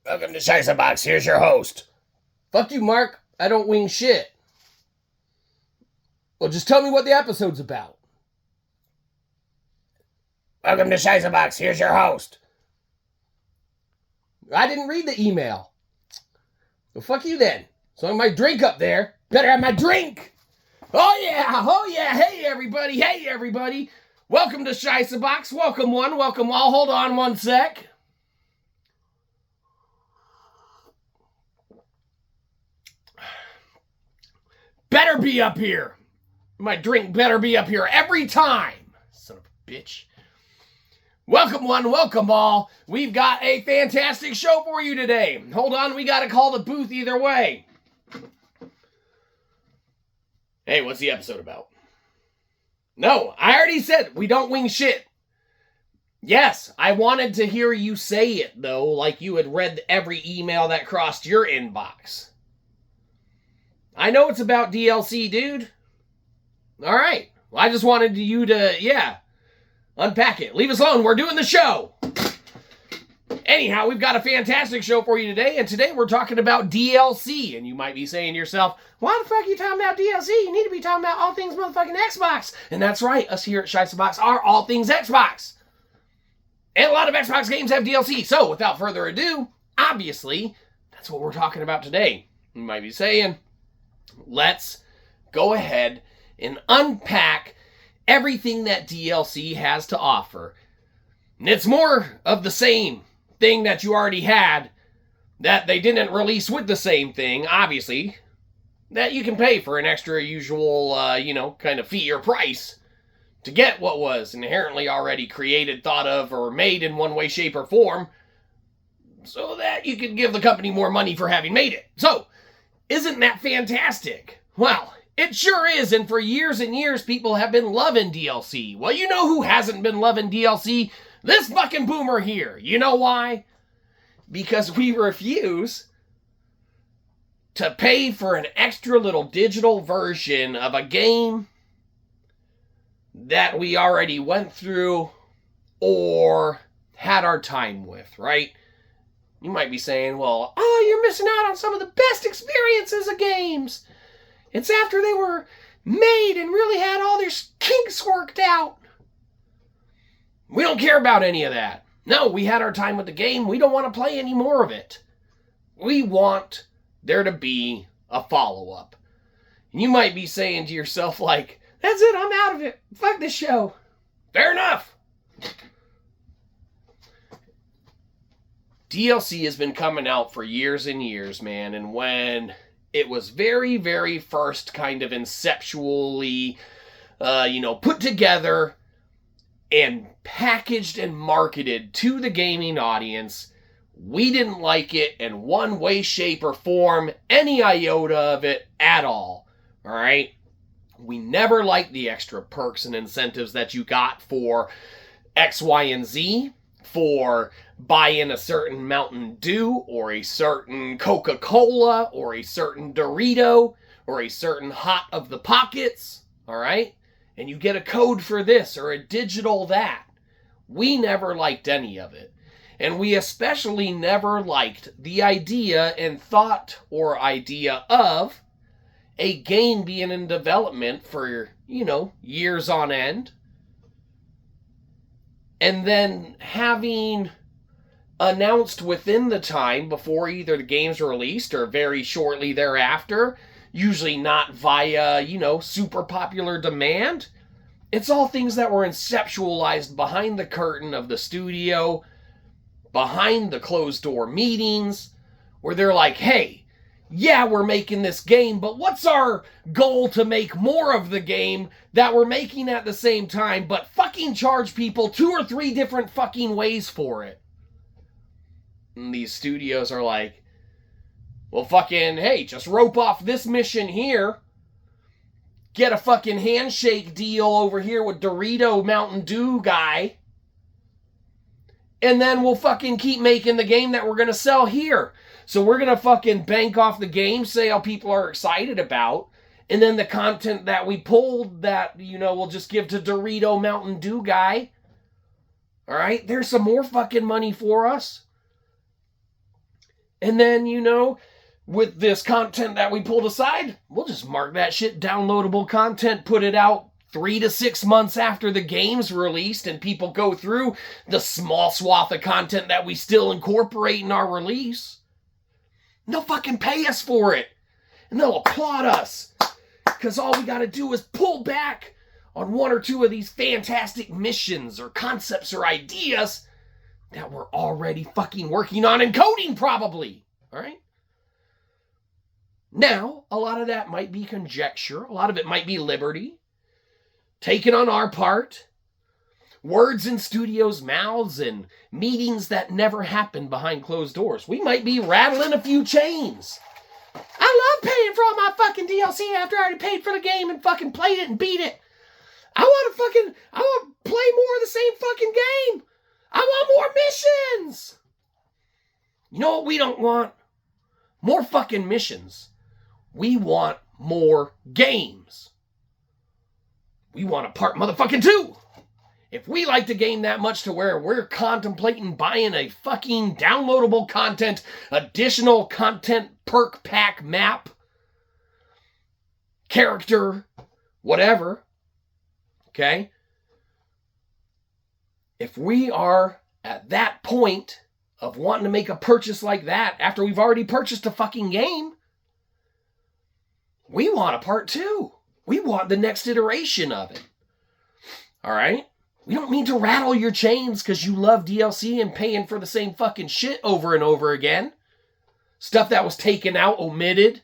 Welcome to Shyzabox. Here's your host. Fuck you, Mark. I don't wing shit. Well, just tell me what the episode's about. Welcome to Shyzabox. Here's your host. I didn't read the email. Well, fuck you then. So I have my drink up there. Better have my drink. Oh yeah. Hey everybody. Welcome to Shyzabox. Welcome one, welcome all. Hold on one sec. Better be up here. My drink better be up here every time. Son of a bitch. Welcome one, welcome all. We've got a fantastic show for you today. Hold on, we gotta call the booth either way. Hey, what's the episode about? No, I already said we don't wing shit. Yes, I wanted to hear you say it, though, like you had read every email that crossed your inbox. I know it's about DLC, dude. All right. Well, I just wanted you to, unpack it. Leave us alone. We're doing the show. Anyhow, we've got a fantastic show for you today, and today we're talking about DLC. And you might be saying to yourself, why the fuck are you talking about DLC? You need to be talking about all things motherfucking Xbox. And that's right. Us here at Shyzabox are all things Xbox. And a lot of Xbox games have DLC. So, without further ado, obviously, that's what we're talking about today. You might be saying, let's go ahead and unpack everything that DLC has to offer. And it's more of the same thing that you already had that they didn't release with the same thing, obviously, that you can pay for an extra usual, kind of fee or price to get what was inherently already created, thought of, or made in one way, shape, or form so that you can give the company more money for having made it. So, isn't that fantastic? Well, it sure is, and for years and years, people have been loving DLC. Well, you know who hasn't been loving DLC? This fucking boomer here. You know why? Because we refuse to pay for an extra little digital version of a game that we already went through or had our time with, right? You might be saying, well, you're missing out on some of the best experiences of games. It's after they were made and really had all their kinks worked out. We don't care about any of that. No, we had our time with the game. We don't want to play any more of it. We want there to be a follow-up. And you might be saying to yourself, like, that's it, I'm out of it. Fuck this show. Fair enough. DLC has been coming out for years and years, man, and when it was very, very first kind of inceptually, put together and packaged and marketed to the gaming audience, we didn't like it in one way, shape, or form, any iota of it at all, alright? We never liked the extra perks and incentives that you got for X, Y, and Z, for buying a certain Mountain Dew, or a certain Coca-Cola, or a certain Dorito, or a certain Hot of the Pockets, alright? And you get a code for this, or a digital that. We never liked any of it. And we especially never liked the idea and thought or idea of a game being in development for, years on end. And then having announced within the time before either the game's released or very shortly thereafter, usually not via, super popular demand. It's all things that were conceptualized behind the curtain of the studio, behind the closed door meetings, where they're like, hey, yeah, we're making this game, but what's our goal to make more of the game that we're making at the same time, but fucking charge people 2 or 3 different fucking ways for it? And these studios are like, well, fucking, hey, just rope off this mission here, get a fucking handshake deal over here with Dorito Mountain Dew guy, and then we'll fucking keep making the game that we're gonna sell here. So we're going to fucking bank off the game, say how people are excited about, and then the content that we pulled that, we'll just give to Dorito Mountain Dew guy. All right? There's some more fucking money for us. And then, with this content that we pulled aside, we'll just mark that shit downloadable content, put it out 3 to 6 months after the game's released, and people go through the small swath of content that we still incorporate in our release. And they'll fucking pay us for it. And they'll applaud us. Because all we gotta do is pull back on 1 or 2 of these fantastic missions or concepts or ideas that we're already fucking working on and coding, probably. All right? Now, a lot of that might be conjecture. A lot of it might be liberty. Taken on our part. Words in studios' mouths and meetings that never happened behind closed doors. We might be rattling a few chains. I love paying for all my fucking DLC after I already paid for the game and fucking played it and beat it. I want to play more of the same fucking game. I want more missions. You know what we don't want? More fucking missions. We want more games. We want a part motherfucking 2. If we like the game that much to where we're contemplating buying a fucking downloadable content, additional content perk pack map, character, whatever, okay? If we are at that point of wanting to make a purchase like that after we've already purchased a fucking game, we want a part 2. We want the next iteration of it. All right? We don't mean to rattle your chains because you love DLC and paying for the same fucking shit over and over again. Stuff that was taken out, omitted,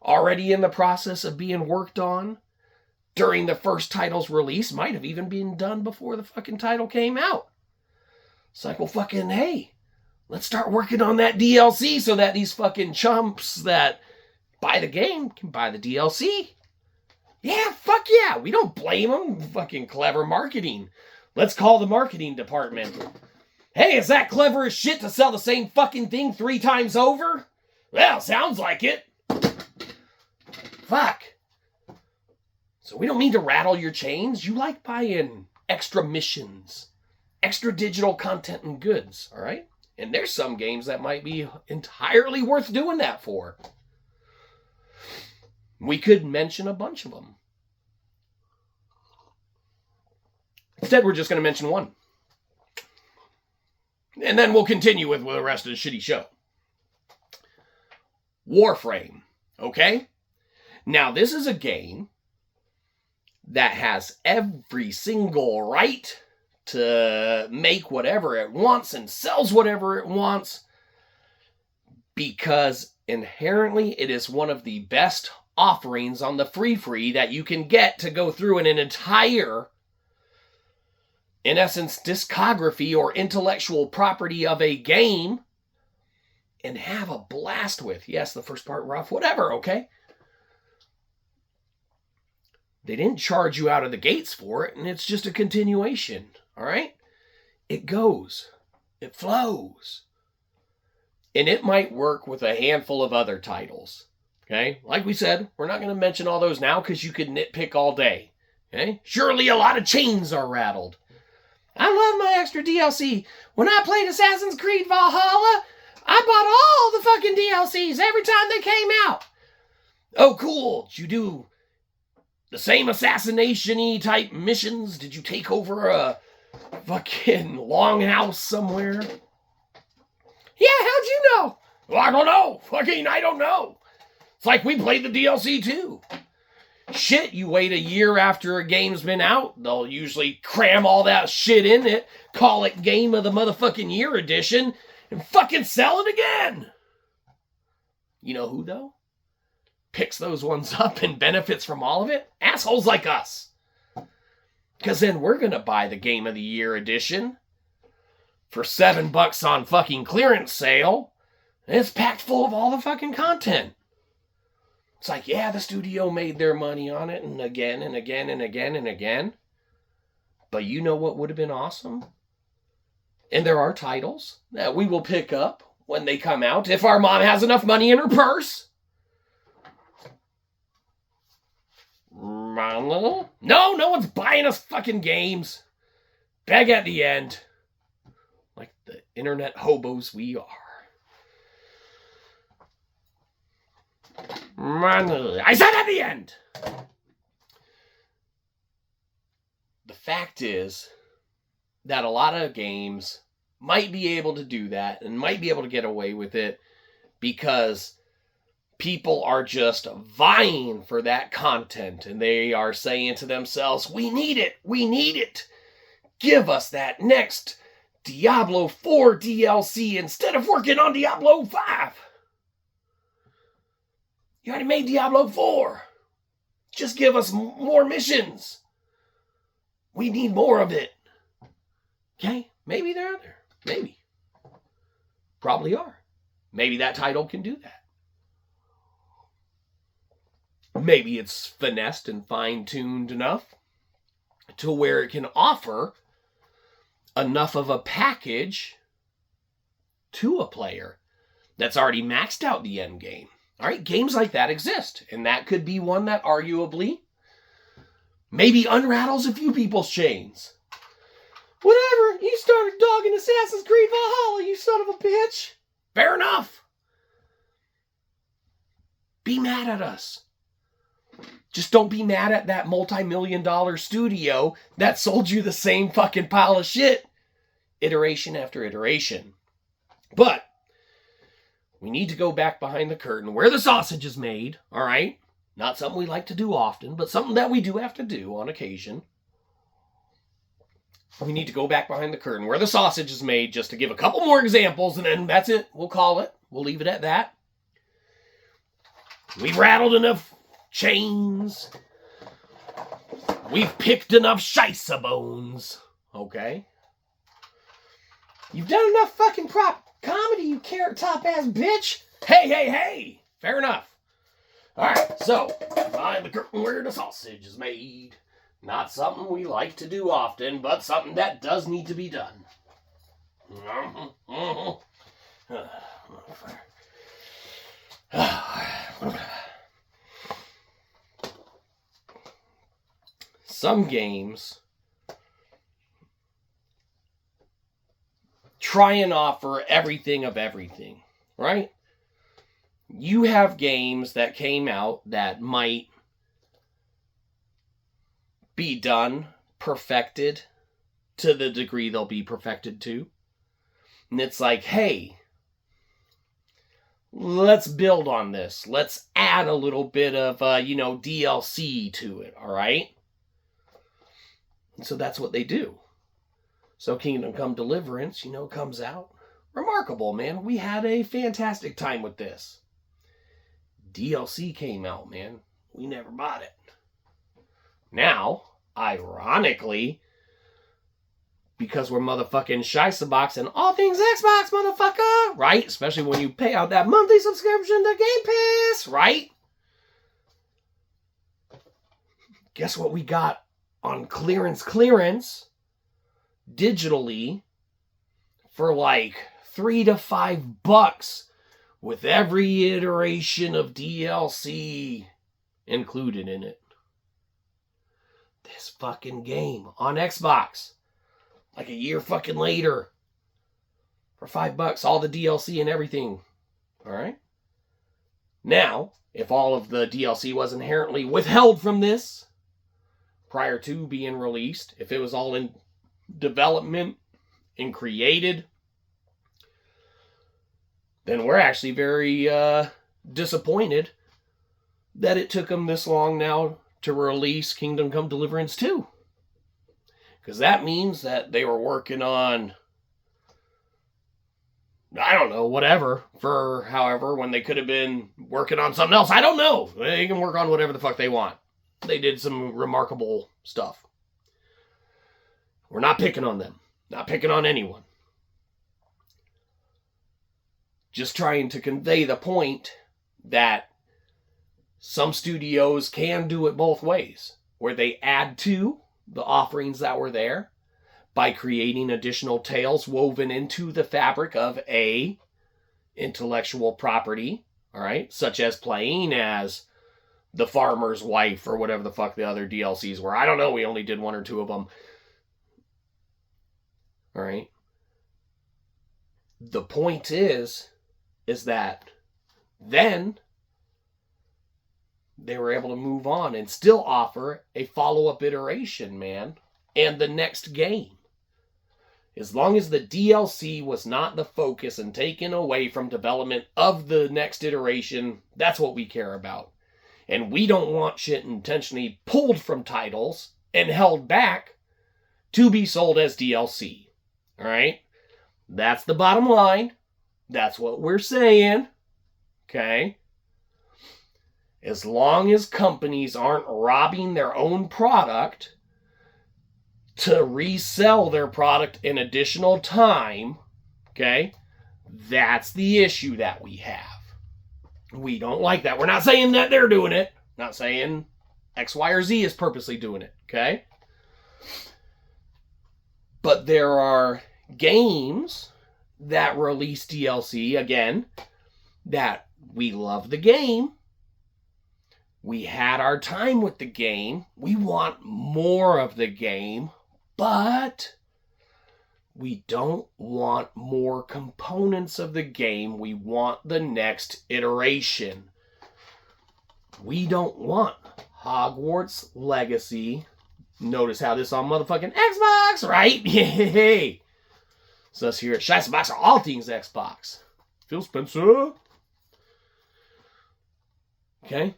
already in the process of being worked on during the first title's release, might have even been done before the fucking title came out. It's like, well, fucking, hey, let's start working on that DLC so that these fucking chumps that buy the game can buy the DLC. Yeah, fuck yeah. We don't blame them. Fucking clever marketing. Let's call the marketing department. Hey, is that clever as shit to sell the same fucking thing 3 times over? Well, sounds like it. Fuck. So we don't mean to rattle your chains. You like buying extra missions, extra digital content and goods, all right? And there's some games that might be entirely worth doing that for. We could mention a bunch of them. Instead, we're just going to mention one. And then we'll continue with the rest of the shitty show. Warframe. Okay? Now, this is a game that has every single right to make whatever it wants and sells whatever it wants because inherently it is one of the best offerings on the free that you can get to go through in an entire, in essence, discography or intellectual property of a game and have a blast with. Yes, the first part rough, whatever, okay? They didn't charge you out of the gates for it, and it's just a continuation, all right? It goes. It flows. And it might work with a handful of other titles. Okay, like we said, we're not going to mention all those now because you could nitpick all day. Okay, surely a lot of chains are rattled. I love my extra DLC. When I played Assassin's Creed Valhalla, I bought all the fucking DLCs every time they came out. Oh, cool. Did you do the same assassination-y type missions? Did you take over a fucking longhouse somewhere? Yeah, how'd you know? Well, I don't know. I don't know. It's like we played the DLC too. Shit, you wait a year after a game's been out, they'll usually cram all that shit in it, call it Game of the Motherfucking Year Edition, and fucking sell it again. You know who, though? Picks those ones up and benefits from all of it? Assholes like us. Because then we're going to buy the Game of the Year Edition for $7 on fucking clearance sale, and it's packed full of all the fucking content. It's like, yeah, the studio made their money on it, and again, and again, and again, and again. But you know what would have been awesome? And there are titles that we will pick up when they come out, if our mom has enough money in her purse. No one's buying us fucking games. Beg at the end. Like the internet hobos we are. I said at the end. The fact is that a lot of games might be able to do that and might be able to get away with it because people are just vying for that content and they are saying to themselves, we need it, we need it. Give us that next Diablo 4 DLC instead of working on Diablo 5. You already made Diablo 4. Just give us more missions. We need more of it. Okay? Maybe they're out there. Maybe. Probably are. Maybe that title can do that. Maybe it's finessed and fine-tuned enough to where it can offer enough of a package to a player that's already maxed out the end game. All right, games like that exist, and that could be one that arguably maybe unrattles a few people's chains. Whatever, you started dogging Assassin's Creed Valhalla, you son of a bitch. Fair enough. Be mad at us. Just don't be mad at that multi-million-dollar studio that sold you the same fucking pile of shit, iteration after iteration. But we need to go back behind the curtain where the sausage is made, all right? Not something we like to do often, but something that we do have to do on occasion. We need to go back behind the curtain where the sausage is made, just to give a couple more examples, and then that's it. We'll call it. We'll leave it at that. We've rattled enough chains. We've picked enough Shyzabones. Okay? You've done enough fucking prop comedy, you carrot top ass bitch. Hey. Fair enough. Alright, so, behind the curtain where the sausage is made. Not something we like to do often, but something that does need to be done. Some games try and offer everything of everything, right? You have games that came out that might be done, perfected, to the degree they'll be perfected to. And it's like, hey, let's build on this. Let's add a little bit of, DLC to it, all right? And so that's what they do. So Kingdom Come Deliverance, comes out. Remarkable, man. We had a fantastic time with this. DLC came out, man. We never bought it. Now, ironically, because we're motherfucking Shyzabox and all things Xbox, motherfucker, right? Especially when you pay out that monthly subscription to Game Pass, right? Guess what we got on clearance digitally for like $3 to $5 with every iteration of DLC included in it. This fucking game on Xbox, like a year fucking later, for $5, all the DLC and everything. All right. Now, if all of the DLC was inherently withheld from this prior to being released, if it was all in development and created, then we're actually very disappointed that it took them this long now to release Kingdom Come Deliverance 2. Because that means that they were working on, I don't know, whatever, for however, when they could have been working on something else. I don't know. They can work on whatever the fuck they want. They did some remarkable stuff. We're not picking on them. Not picking on anyone. Just trying to convey the point that some studios can do it both ways, where they add to the offerings that were there by creating additional tales woven into the fabric of a intellectual property, all right, such as playing as the farmer's wife or whatever the fuck the other DLCs were. I don't know, we only did 1 or 2 of them. All right. The point is that then they were able to move on and still offer a follow-up iteration, man, and the next game. As long as the DLC was not the focus and taken away from development of the next iteration, that's what we care about. And we don't want shit intentionally pulled from titles and held back to be sold as DLC. Alright? That's the bottom line. That's what we're saying. Okay? As long as companies aren't robbing their own product to resell their product in additional time, okay, that's the issue that we have. We don't like that. We're not saying that they're doing it. Not saying X, Y, or Z is purposely doing it, okay? But there are games that release DLC, again, that we love the game. We had our time with the game. We want more of the game. But we don't want more components of the game. We want the next iteration. We don't want Hogwarts Legacy. Notice how this on motherfucking Xbox, right? Yay! So us here at Shyzabox are all things Xbox. Phil Spencer. Okay.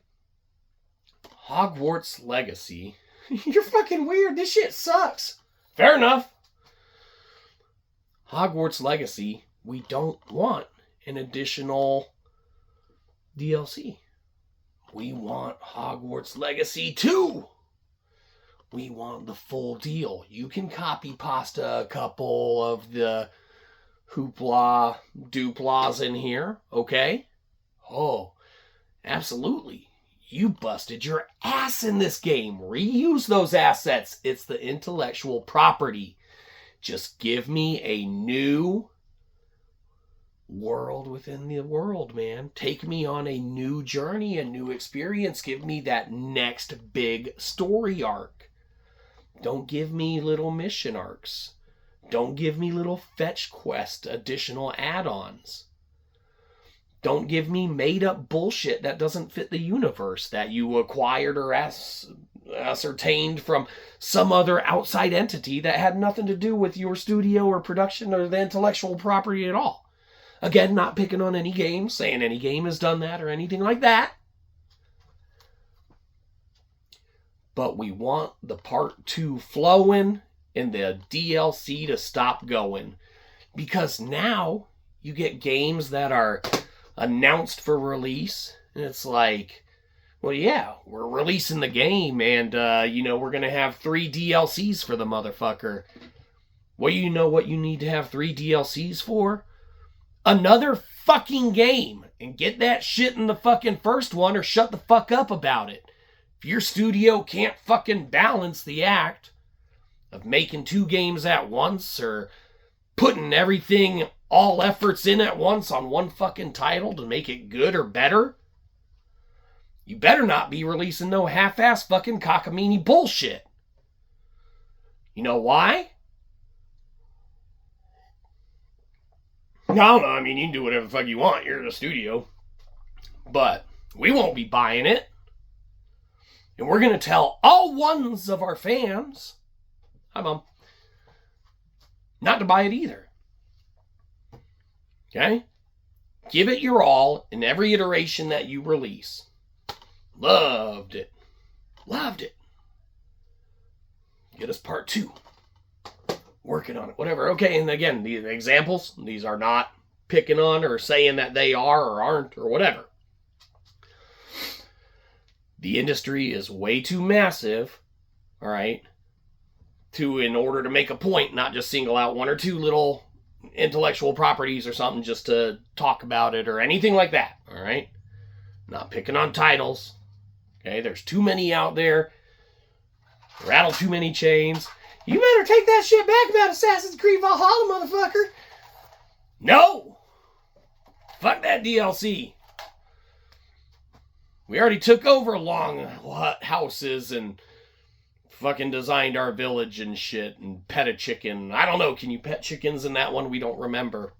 Hogwarts Legacy. You're fucking weird. This shit sucks. Fair enough. Hogwarts Legacy, we don't want an additional DLC. We want Hogwarts Legacy 2. We want the full deal. You can copy pasta a couple of the hoopla duplas in here, okay? Oh, absolutely. You busted your ass in this game. Reuse those assets. It's the intellectual property. Just give me a new world within the world, man. Take me on a new journey, a new experience. Give me that next big story arc. Don't give me little mission arcs. Don't give me little fetch quest additional add-ons. Don't give me made-up bullshit that doesn't fit the universe that you acquired or ascertained from some other outside entity that had nothing to do with your studio or production or the intellectual property at all. Again, not picking on any game, saying any game has done that or anything like that. But we want the part 2 flowing and the DLC to stop going. Because now you get games that are announced for release, and it's like, well, yeah, we're releasing the game, and, we're going to have 3 DLCs for the motherfucker. Well, you know what you need to have 3 DLCs for? Another fucking game, and get that shit in the fucking first one, or shut the fuck up about it. If your studio can't fucking balance the act of making 2 games at once, or putting everything, all efforts in at once on one fucking title to make it good or better, you better not be releasing no half-ass fucking cockamamie bullshit. You know why? No, I mean, you can do whatever the fuck you want. You're the studio. But we won't be buying it. And we're going to tell all ones of our fans, hi, Mom, not to buy it either. Okay? Give it your all in every iteration that you release. Loved it. Loved it. Get us part 2. Working on it. Whatever. Okay, and again, these examples, these are not picking on or saying that they are or aren't or whatever. The industry is way too massive, all right, in order to make a point, not just single out 1 or 2 little intellectual properties or something just to talk about it or anything like that, all right? Not picking on titles, okay? There's too many out there. Rattle too many chains. You better take that shit back about Assassin's Creed Valhalla, motherfucker. No! Fuck that DLC. We already took over long houses and fucking designed our village and shit and pet a chicken. I don't know, can you pet chickens in that one? We don't remember.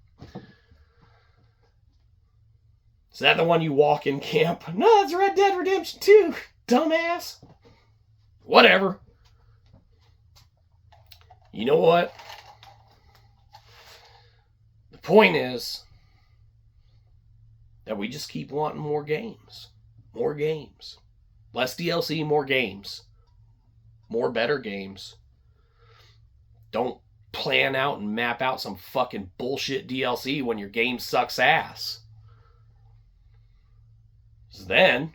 Is that the one you walk in camp? No, that's Red Dead Redemption 2, dumbass. Whatever. You know what? The point is that we just keep wanting more games. More games. Less DLC, more games. More better games. Don't plan out and map out some fucking bullshit DLC when your game sucks ass. So then,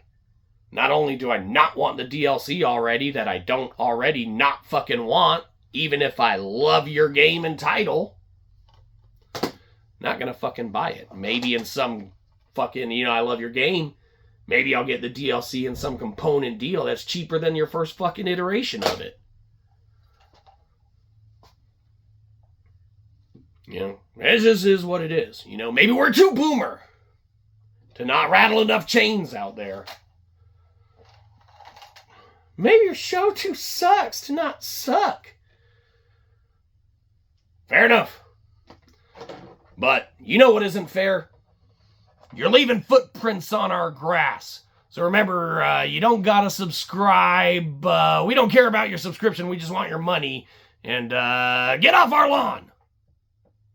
not only do I not want the DLC already that I don't already not fucking want, even if I love your game and title, not gonna fucking buy it. Maybe in some fucking, I love your game, maybe I'll get the DLC in some component deal that's cheaper than your first fucking iteration of it. It just is what it is. Maybe we're too boomer to not rattle enough chains out there. Maybe your show too sucks to not suck. Fair enough. But you know what isn't fair? You're leaving footprints on our grass. So remember, you don't gotta subscribe. We don't care about your subscription. We just want your money. And get off our lawn.